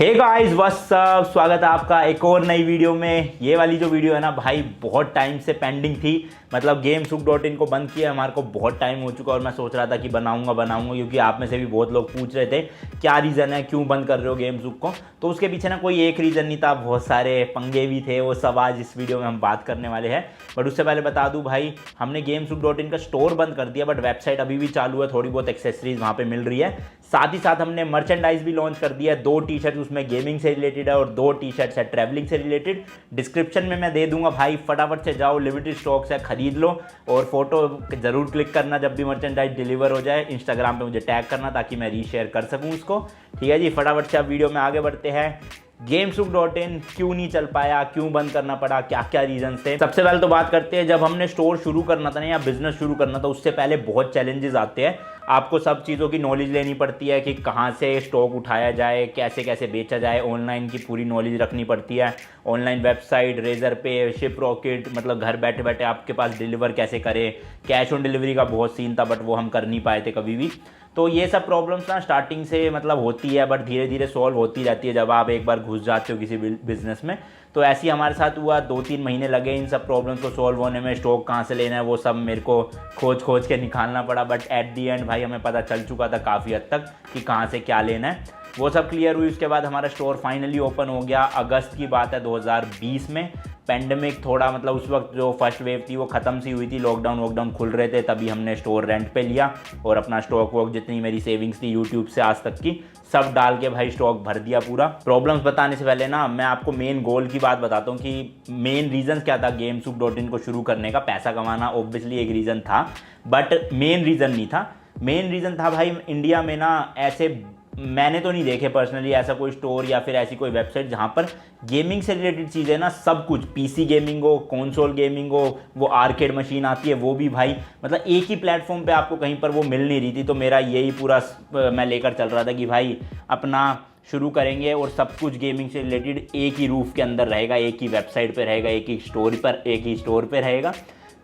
Hey guys what's up, स्वागत है आपका एक और नई वीडियो में। ये वाली जो वीडियो है ना भाई, बहुत टाइम से पेंडिंग थी। मतलब GameSuk.in को बंद किया हमारे को बहुत टाइम हो चुका और मैं सोच रहा था कि बनाऊंगा क्योंकि आप में से भी बहुत लोग पूछ रहे थे क्या रीज़न है, क्यों बंद कर रहे हो GameSuk को। तो उसके पीछे ना कोई एक रीज़न नहीं था, बहुत सारे पंगे भी थे। वो सब आज इस वीडियो में हम बात करने वाले हैं। बट उससे पहले बता दूँ भाई, हमने GameSuk.in का स्टोर बंद कर दिया, बट वेबसाइट अभी भी चालू है। थोड़ी बहुत एक्सेसरीज वहाँ पर मिल रही है। साथ ही साथ हमने मर्चेंडाइज भी लॉन्च कर दिया है। 2 टी शर्ट उसमें गेमिंग से रिलेटेड है और 2 टी शर्ट्स है ट्रैवलिंग से रिलेटेड। डिस्क्रिप्शन में मैं दे दूंगा भाई, फटाफट से जाओ, लिमिटेड स्टॉक्स है, खरीद लो। और फोटो जरूर क्लिक करना जब भी मर्चेंडाइज डिलीवर हो जाए। इंस्टाग्राम पे मुझे टैग करना ताकि मैं रीशेयर कर सकूं उसको। ठीक है जी, फटाफट से अब वीडियो में आगे बढ़ते हैं। GameSuk.in क्यों नहीं चल पाया, क्यों बंद करना पड़ा, क्या क्या रीजन थे। सबसे पहले तो बात करते हैं, जब हमने स्टोर शुरू करना था ना या बिजनेस शुरू करना था, उससे पहले बहुत चैलेंजेस आते हैं। आपको सब चीज़ों की नॉलेज लेनी पड़ती है कि कहाँ से स्टॉक उठाया जाए, कैसे कैसे बेचा जाए। ऑनलाइन की पूरी नॉलेज रखनी पड़ती है। ऑनलाइन वेबसाइट, रेजर पे, शिप रॉकेट, मतलब घर बैठे बैठे आपके पास डिलीवर कैसे करें। कैश ऑन डिलीवरी का बहुत सीन था, बट वो हम कर नहीं पाए थे कभी भी। तो ये सब प्रॉब्लम्स ना स्टार्टिंग से मतलब होती है, बट धीरे धीरे सॉल्व होती रहती है जब आप एक बार घुस जाते हो किसी बिजनेस में। तो ऐसे ही हमारे साथ हुआ, 2-3 महीने लगे इन सब प्रॉब्लम्स को सॉल्व होने में। स्टॉक कहाँ से लेना है वो सब मेरे को खोज खोज के निकालना पड़ा, बट एट दी एंड भाई हमें पता चल चुका था काफ़ी हद तक कि कहाँ से क्या लेना है। वो सब क्लियर हुई। उसके बाद हमारा स्टोर फाइनली ओपन हो गया। अगस्त की बात है 2020 में। पेंडेमिक थोड़ा मतलब उस वक्त जो फर्स्ट वेव थी वो ख़त्म सी हुई थी, लॉकडाउन वॉकडाउन खुल रहे थे, तभी हमने स्टोर रेंट पे लिया और अपना स्टॉक वॉक जितनी मेरी सेविंग्स थी यूट्यूब से आज तक की सब डाल के भाई स्टॉक भर दिया पूरा। प्रॉब्लम्स बताने से पहले ना मैं आपको मेन गोल की बात बताता हूँ कि मेन रीज़न क्या था GameSuk.in को शुरू करने का। पैसा कमाना ऑब्वियसली एक रीज़न था, बट मेन रीज़न नहीं था। मेन रीज़न था भाई, इंडिया में ना ऐसे मैंने तो नहीं देखे पर्सनली ऐसा कोई स्टोर या फिर ऐसी कोई वेबसाइट जहाँ पर गेमिंग से रिलेटेड चीज़ें ना सब कुछ, पीसी गेमिंग हो, कंसोल गेमिंग हो, वो आर्केड मशीन आती है वो भी भाई, मतलब एक ही प्लेटफॉर्म पे आपको कहीं पर वो मिल नहीं रही थी। तो मेरा यही पूरा मैं लेकर चल रहा था कि भाई अपना शुरू करेंगे और सब कुछ गेमिंग से रिलेटेड एक ही रूफ के अंदर रहेगा, एक ही वेबसाइट पर रहेगा, एक ही स्टोर पर रहेगा।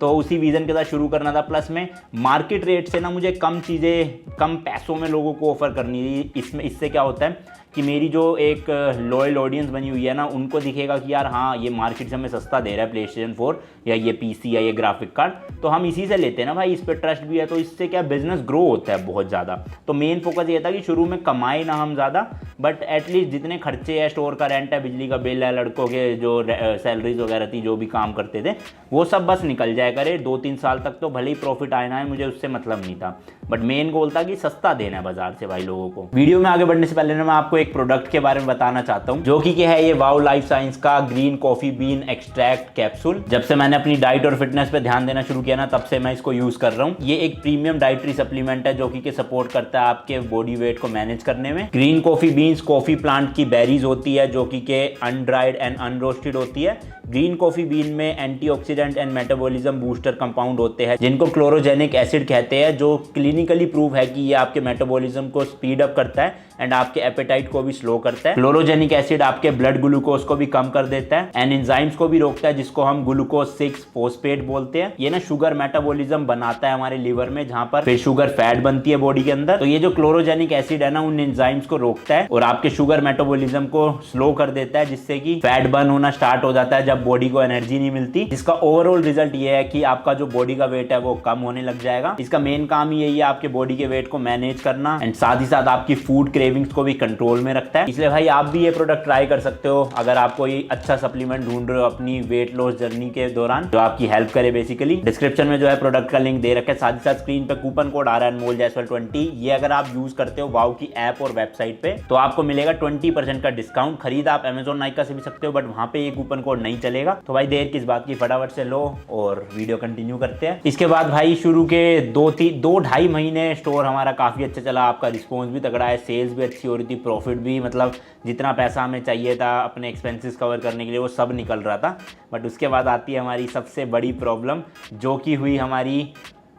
तो उसी विज़न के साथ शुरू करना था। प्लस में मार्केट रेट से ना मुझे कम चीज़ें कम पैसों में लोगों को ऑफ़र करनी थी। इससे क्या होता है कि मेरी जो एक लॉयल ऑडियंस बनी हुई है ना, उनको दिखेगा कि यार हाँ ये मार्केट से हमें सस्ता दे रहा है PlayStation 4 या ये PC या ये ग्राफिक कार्ड, तो हम इसी से लेते हैं ना भाई, इस पर ट्रस्ट भी है। तो इससे क्या बिजनेस ग्रो होता है बहुत ज़्यादा। तो मेन फोकस ये था कि शुरू में कमाए ना हम ज़्यादा, बट एटलीस्ट जितने खर्चे हैं, स्टोर का रेंट है, बिजली का बिल है, लड़कों के जो सैलरीज वगैरह थी, जो भी काम करते थे वो सब बस निकल जाए करे 2-3 साल तक। तो भले ही प्रॉफिट आए ना है, मुझे उससे मतलब नहीं था, बट मेन गोल था कि सस्ता देना है बाजार से भाई लोगों को। वीडियो में आगे बढ़ने से पहले ना मैं आपको एक प्रोडक्ट के बारे में बताना चाहता हूँ, जो कि है ये वाओ लाइफ साइंस का green coffee bean extract capsule. जब से मैंने अपनी डाइट और फिटनेस पे ध्यान देना शुरू किया ना, तब से मैं इसको यूज कर रहा हूँ। ये एक प्रीमियम डाइटरी सप्लीमेंट है जो कि सपोर्ट करता है आपके बॉडी वेट को मैनेज करने में। Green coffee beans coffee plant की बेरीज होती है जो कि अनड्राइड एंड अनरोस्टेड होती है। ग्रीन कॉफी बीन में antioxidant and metabolism booster compound होते हैं जिनको क्लोरोजेनिक एसिड कहते हैं, जो क्लिनिकली प्रूव है कि ये आपके मेटाबॉलिज्म को स्पीड अप करता है एंड आपके एपेटाइट को भी स्लो करता है। क्लोरोजेनिक एसिड आपके ब्लड ग्लूकोज को भी कम कर देता है एंड एंजाइम्स को भी रोकता है, जिसको हम ग्लूकोज 6 फोस्फेट बोलते हैं। ये ना शुगर मेटाबॉलिज्म बनाता है हमारे लिवर में, जहां पर फिर शुगर फैट बनती है बॉडी के अंदर। तो ये जो क्लोरोजेनिक एसिड है ना, उन एंजाइम्स को रोकता है और आपके शुगर मेटाबॉलिज्म को स्लो कर देता है, जिससे कि फैट बर्न होना स्टार्ट हो जाता है जब बॉडी को एनर्जी नहीं मिलती। जिसका ओवरऑल रिजल्ट ये है कि आपका जो बॉडी का वेट है वो कम होने लग जाएगा। इसका मेन काम ही यही है, आपके बॉडी के वेट को मैनेज करना एंड साथ ही साथ आपकी फूड क्रेविंग्स को भी कंट्रोल में रखता है। इसलिए भाई आप भी ये प्रोडक्ट ट्राई कर सकते हो अगर आप कोई अच्छा सप्लीमेंट ढूंढ रहे हो अपनी वेट लॉस जर्नी के दौरान, जो आपकी हेल्प करे बेसिकली। डिस्क्रिप्शन में जो है प्रोडक्ट का लिंक दे रखा है, साथ ही साथ स्क्रीन पे कूपन कोड आ रहा है अनमोल जायसवाल 20। ये अगर आप यूज करते हो वाओ की ऐप और वेबसाइट पे तो आपको मिलेगा 20% का डिस्काउंट। खरीद आप अमेजॉन नाइका से भी सकते हो, बट वहां पे ये कूपन कोड नहीं चलेगा। तो भाई देर किस बात की, फटाफट से लो और वीडियो कंटिन्यू करते हैं। इसके बाद भाई शुरू के 2-2.5 महीने स्टोर हमारा काफी अच्छा चला। आपका रिस्पॉन्स भी तगड़ा है, सेल्स भी अच्छी हो रही थी, प्रॉफिट भी, मतलब जितना पैसा हमें चाहिए था अपने एक्सपेंसेस कवर करने के लिए वो सब निकल रहा था। बट उसके बाद आती है हमारी सबसे बड़ी प्रॉब्लम, जो कि हुई हमारी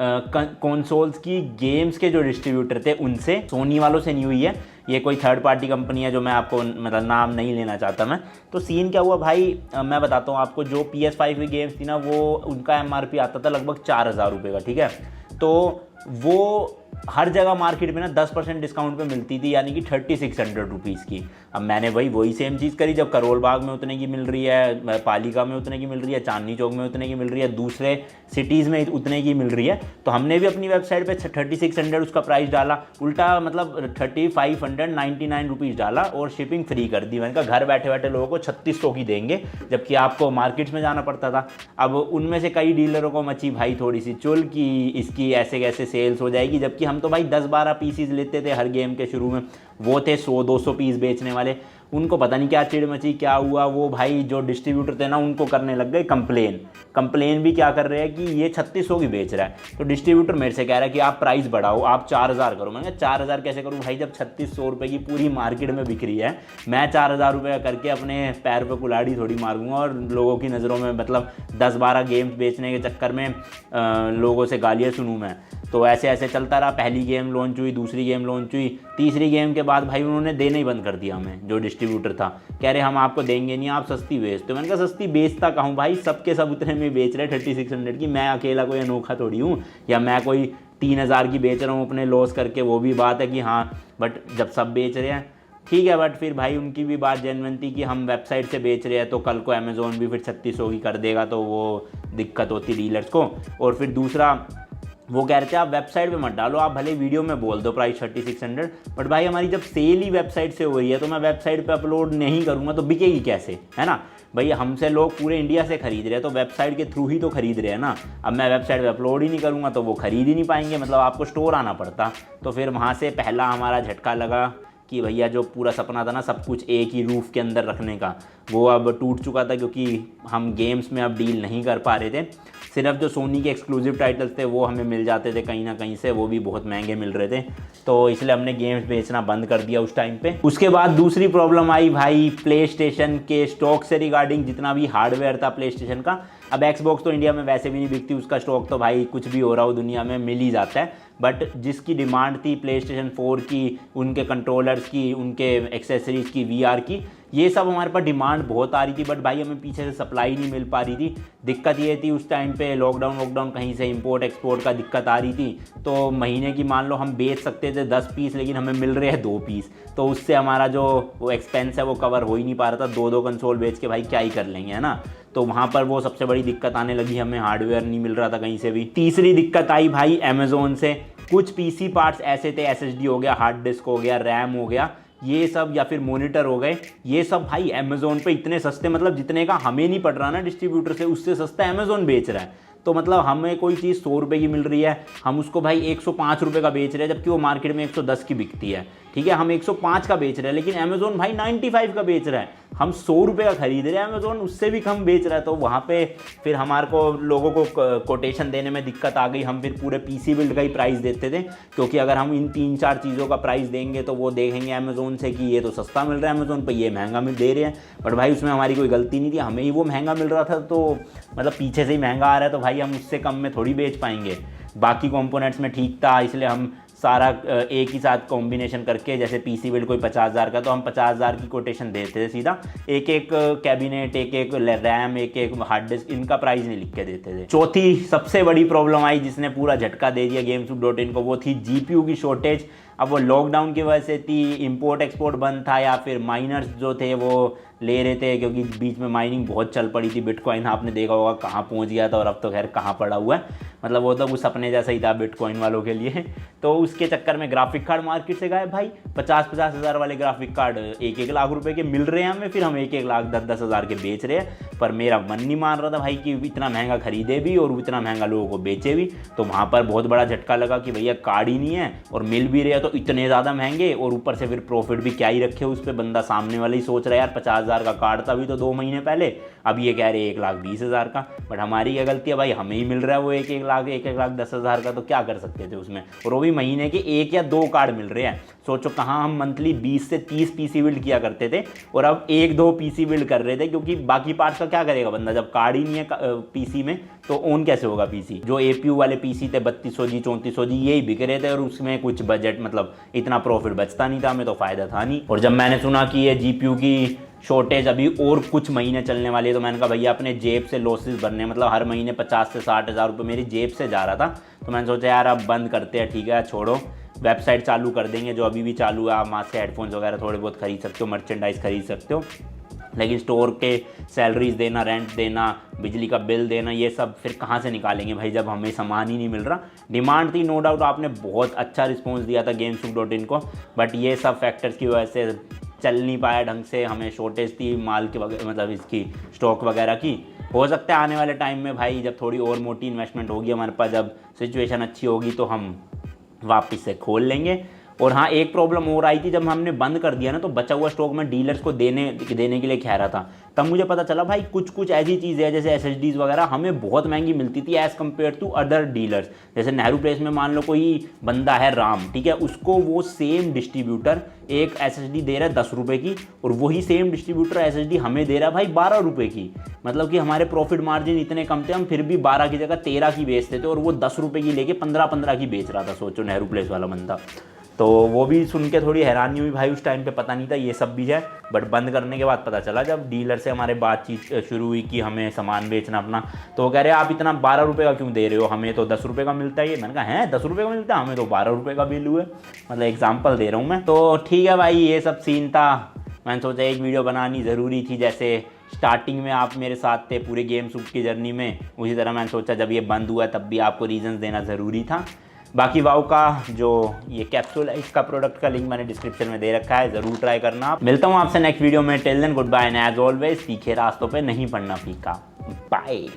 कंसोल्स की गेम्स के जो डिस्ट्रीब्यूटर थे उनसे। सोनी वालों से नहीं हुई है, ये कोई थर्ड पार्टी कंपनी है जो मैं आपको मतलब नाम नहीं लेना चाहता मैं। तो सीन क्या हुआ भाई, मैं बताता हूँ आपको। जो PS5 की गेम्स थी ना, वो उनका MRP आता था लगभग 4,000 रुपये का, ठीक है। तो वो हर जगह मार्केट में ना 10% डिस्काउंट पे मिलती थी, यानी कि 3600 रुपीज़ की। अब मैंने वही सेम चीज़ करी, जब करोल बाग में उतने की मिल रही है, पालिका में उतने की मिल रही है, चांदनी चौक में उतने की मिल रही है, दूसरे सिटीज़ में उतने की मिल रही है, तो हमने भी अपनी वेबसाइट पे 3600 उसका प्राइस डाला, उल्टा मतलब 3599 रुपीज़ डाला और शिपिंग फ्री कर दी। मैंने कहा घर बैठे बैठे लोगों को 3600 की देंगे, जबकि आपको मार्केट्स में जाना पड़ता था। अब उनमें से कई डीलरों को मची भाई थोड़ी सी चुल कि इसकी ऐसे कैसे सेल्स हो जाएगी, जबकि हम तो भाई 10-12 पीसीज लेते थे हर गेम के शुरू में, वो थे 100-200 पीस बेचने वाले। उनको पता नहीं क्या चिड़ मची, क्या हुआ, वो भाई जो डिस्ट्रीब्यूटर थे ना उनको करने लग गए कंप्लेन भी क्या कर रहे हैं कि ये 3600 की बेच रहा है। तो डिस्ट्रीब्यूटर मेरे से कह रहा है कि आप प्राइस बढ़ाओ, आप 4000 करो। मैंने कहा 4000 कैसे करूँ भाई, जब 3600 रुपये की पूरी मार्केट में बिक रही है, मैं 4000 रुपये करके अपने पैर पे कुल्हाड़ी थोड़ी मारूंगा और लोगों की नज़रों में मतलब 10-12 गेम्स बेचने के चक्कर में लोगों से गालियाँ सुनूँ मैं। तो ऐसे ऐसे चलता रहा। पहली गेम लॉन्च हुई, दूसरी गेम लॉन्च हुई, तीसरी गेम के बाद भाई उन्होंने देना ही बंद कर दिया हमें। जो डिस्ट्रीब्यूटर था कह रहे हम आपको देंगे नहीं, आप सस्ती बेचते हो। मैंने कहा सस्ती बेचता कहूँ भाई, सबके सब उतने में बेच रहे 3600 की, मैं अकेला कोई अनोखा थोड़ी हूँ, या मैं कोई 3000 की बेच रहा हूँ अपने लॉस करके, वो भी बात है कि हाँ, बट जब सब बेच रहे हैं ठीक है। बट फिर भाई उनकी भी बात जेन्युइन थी कि हम वेबसाइट से बेच रहे हैं तो कल को अमेज़ोन भी फिर 3600 की कर देगा, तो वो दिक्कत होती डीलर्स को। और फिर दूसरा वो कह रहे थे आप वेबसाइट पे मत डालो, आप भले वीडियो में बोल दो प्राइस 3600, बट भाई हमारी जब सेल ही वेबसाइट से हो रही है तो मैं वेबसाइट पे अपलोड नहीं करूँगा तो बिकेगी कैसे, है ना भाई। हमसे लोग पूरे इंडिया से खरीद रहे हैं तो वेबसाइट के थ्रू ही तो खरीद रहे हैं ना। अब मैं वेबसाइट पे अपलोड ही नहीं करूँगा तो वो खरीद ही नहीं पाएंगे, मतलब आपको स्टोर आना पड़ता। तो फिर वहाँ से पहला हमारा झटका लगा कि भैया जो पूरा सपना था ना सब कुछ एक ही रूफ़ के अंदर रखने का, वो अब टूट चुका था, क्योंकि हम गेम्स में अब डील नहीं कर पा रहे थे। सिर्फ जो सोनी के एक्सक्लूसिव टाइटल्स थे वो हमें मिल जाते थे कहीं ना कहीं से, वो भी बहुत महंगे मिल रहे थे, तो इसलिए हमने गेम्स बेचना बंद कर दिया उस टाइम पे। उसके बाद दूसरी प्रॉब्लम आई भाई प्ले स्टेशन के स्टॉक से रिगार्डिंग, जितना भी हार्डवेयर था प्ले स्टेशन का। अब एक्सबॉक्स तो इंडिया में वैसे भी नहीं बिकती, उसका स्टॉक तो भाई कुछ भी हो रहा हो दुनिया में मिल ही जाता है, बट जिसकी डिमांड थी प्ले स्टेशन 4 की, उनके कंट्रोलर्स की, उनके एक्सेसरीज़ की, VR की, ये सब हमारे पास डिमांड बहुत आ रही थी, बट भाई हमें पीछे से सप्लाई नहीं मिल पा रही थी। दिक्कत ये थी उस टाइम पे लॉकडाउन कहीं से इंपोर्ट एक्सपोर्ट का दिक्कत आ रही थी, तो महीने की मान लो हम बेच सकते थे 10 पीस, लेकिन हमें मिल रहे हैं 2 पीस, तो उससे हमारा जो वो एक्सपेंस है वो कवर हो ही नहीं पा रहा था। 2-2 कंसोल बेच के भाई क्या ही कर लेंगे, है ना। तो वहाँ पर वो सबसे बड़ी दिक्कत आने लगी, हमें हार्डवेयर नहीं मिल रहा था कहीं से भी। तीसरी दिक्कत आई भाई अमेज़ोन से। कुछ PC पार्ट्स ऐसे थे, SSD हो गया, हार्ड डिस्क हो गया, रैम हो गया, ये सब, या फिर मॉनिटर हो गए, ये सब भाई अमेज़ोन पे इतने सस्ते, मतलब जितने का हमें नहीं पड़ रहा ना डिस्ट्रीब्यूटर से, उससे सस्ता अमेज़ोन बेच रहा है। तो मतलब हमें कोई चीज़ 100 रुपये की मिल रही है, हम उसको भाई 105 रुपये का बेच रहे हैं, जबकि वो मार्केट में 110 की बिकती है। ठीक है, हम 105 का बेच रहे हैं, लेकिन अमेज़ोन भाई 95 का बेच रहा है। हम 100 रुपये का खरीद रहे हैं, अमेज़ोन उससे भी कम बेच रहा है। तो वहाँ पे फिर हमारे को लोगों को कोटेशन देने में दिक्कत आ गई। हम फिर पूरे PC बिल्ड का ही प्राइस देते थे, क्योंकि अगर हम इन 3-4 चीज़ों का प्राइस देंगे तो वो देखेंगे अमेज़ोन से कि ये तो सस्ता मिल रहा है अमेज़ोन पर, ये महंगा मिल दे रहे हैं। बट भाई उसमें हमारी कोई गलती नहीं थी, हमें ही वो महंगा मिल रहा था, तो मतलब पीछे से ही महंगा आ रहा है, तो भाई हम उससे कम में थोड़ी बेच पाएंगे। बाकी कंपोनेंट्स में ठीक था, इसलिए हम सारा एक ही साथ कॉम्बिनेशन करके, जैसे PC बिल्ड कोई 50,000 का, तो हम 50,000 की कोटेशन देते थे सीधा, एक एक कैबिनेट, एक एक रैम, एक एक हार्ड डिस्क, इनका प्राइस नहीं लिख के देते थे। चौथी सबसे बड़ी प्रॉब्लम आई जिसने पूरा झटका दे दिया GameScoop.in को, वो थी GPU की शॉर्टेज। अब वो लॉकडाउन की वजह से थी, इंपोर्ट एक्सपोर्ट बंद था, या फिर माइनर्स जो थे वो ले रहे थे, क्योंकि बीच में माइनिंग बहुत चल पड़ी थी। बिटकॉइन आपने देखा होगा कहाँ पहुँच गया था, और अब तो खैर कहाँ पड़ा हुआ है, मतलब वो तो कुछ सपने जैसा ही था बिटकॉइन वालों के लिए। तो उसके चक्कर में ग्राफिक कार्ड मार्केट से गए भाई। 50-50 हज़ार वाले ग्राफिक कार्ड 1-1 लाख रुपए के मिल रहे हैं हमें, फिर हम 1-1 लाख 10-10 हज़ार के बेच रहे हैं। पर मेरा मन नहीं मान रहा था भाई कि इतना महंगा खरीदे भी और इतना महंगा लोगों को बेचे भी। तो वहाँ पर बहुत बड़ा झटका लगा कि भैया कार्ड ही नहीं है और मिल भी रहे हैं तो इतने ज़्यादा महंगे, और ऊपर से फिर प्रॉफिट भी क्या ही रखे उस पर। बंदा सामने वाला ही सोच रहा है यार 50,000 का कार्ड था अभी तो 2 महीने पहले, अब ये कह रहे 1,20,000 का। बट हमारी क्या गलती है भाई, हमें ही मिल रहा है वो 1-1 लाख 1,10,000 का, तो क्या कर सकते थे उसमें। और वो भी महीने के 1 या 2 कार्ड मिल रहे हैं। सोचो कहाँ हम मंथली 20 से 30 PC बिल्ड किया करते थे, और अब 1-2 PC बिल्ड कर रहे थे, क्योंकि बाकी पार्ट्स का क्या करेगा बंदा, जब कार्ड ही नहीं है PC में तो ऑन कैसे होगा PC। जो APU वाले PC थे 3200G 3400G यही बिक रहे थे, और उसमें कुछ बजट मतलब इतना प्रॉफिट बचता नहीं था, हमें तो फ़ायदा था नहीं। और जब मैंने सुना कि ये GPU की शॉर्टेज अभी और कुछ महीने चलने वाली है। तो मैंने कहा भैया अपने जेब से लॉसेस भरने, मतलब हर महीने 50 से 60 हज़ार रुपये मेरी जेब से जा रहा था। तो मैंने सोचा यार अब बंद करते हैं, ठीक है छोड़ो, वेबसाइट चालू कर देंगे जो अभी भी चालू है। आप वहाँ से हेडफोन्स वगैरह थोड़े बहुत खरीद सकते हो, मर्चेंडाइज खरीद सकते हो, लेकिन स्टोर के सैलरीज देना, रेंट देना, बिजली का बिल देना, ये सब फिर कहाँ से निकालेंगे भाई जब हमें सामान ही नहीं मिल रहा। डिमांड थी नो डाउट, आपने बहुत अच्छा रिस्पॉन्स दिया था GameSup.in को, बट ये सब फैक्टर्स की वजह से चल नहीं पाया ढंग से। हमें शॉर्टेज थी माल के वगैरह, मतलब इसकी स्टॉक वगैरह की। हो सकता है आने वाले टाइम में भाई जब थोड़ी और मोटी इन्वेस्टमेंट होगी हमारे पास, जब सिचुएशन अच्छी होगी तो हम वापस से खोल लेंगे। और हाँ, एक प्रॉब्लम और आई थी, जब हमने बंद कर दिया ना तो बचा हुआ स्टॉक मैं डीलर्स को देने के लिए कह रहा था। तब मुझे पता चला भाई कुछ ऐसी चीज़ें हैं जैसे SSDs वगैरह हमें बहुत महंगी मिलती थी as compare to other dealers. जैसे नेहरू प्लेस में मान लो कोई बंदा है राम, ठीक है, उसको वो सेम डिस्ट्रीब्यूटर एक SSD दे रहा है 10 रुपये की, और वही सेम डिस्ट्रीब्यूटर SSD हमें दे रहा है भाई 12 रुपये की। मतलब कि हमारे प्रॉफिट मार्जिन इतने कम थे, हम फिर भी 12 की जगह 13 की बेचते थे, और वो 10 रुपये की लेके 15 की बेच रहा था। सोचो नेहरू प्लेस वाला बंदा। तो वो भी सुन के थोड़ी हैरानी हुई भाई, उस टाइम पे पता नहीं था ये सब भी है। बट बंद करने के बाद पता चला, जब डीलर से हमारे बातचीत शुरू हुई कि हमें सामान बेचना अपना, तो वो कह रहे आप इतना 12 रुपये का क्यों दे रहे हो, हमें तो 10 रुपये का मिलता है ये। मैंने कहा है 10 रुपये का मिलता है, हमें तो 12 रुपये का बिल हुआ है। मतलब एग्जाम्पल दे रहा हूँ मैं। तो ठीक है भाई, ये सब सीन था। मैंने सोचा एक वीडियो बनानी ज़रूरी थी, जैसे स्टार्टिंग में आप मेरे साथ थे पूरे GameSup की जर्नी में, उसी तरह मैंने सोचा जब ये बंद हुआ तब भी आपको रीजंस देना ज़रूरी था। बाकी वाओ का जो ये कैप्सूल है, इसका प्रोडक्ट का लिंक मैंने डिस्क्रिप्शन में दे रखा है, ज़रूर ट्राई करना आप। मिलता हूँ आपसे नेक्स्ट वीडियो में। Till then goodbye and as always, तीखे रास्तों पे नहीं पड़ना फीका। बाय।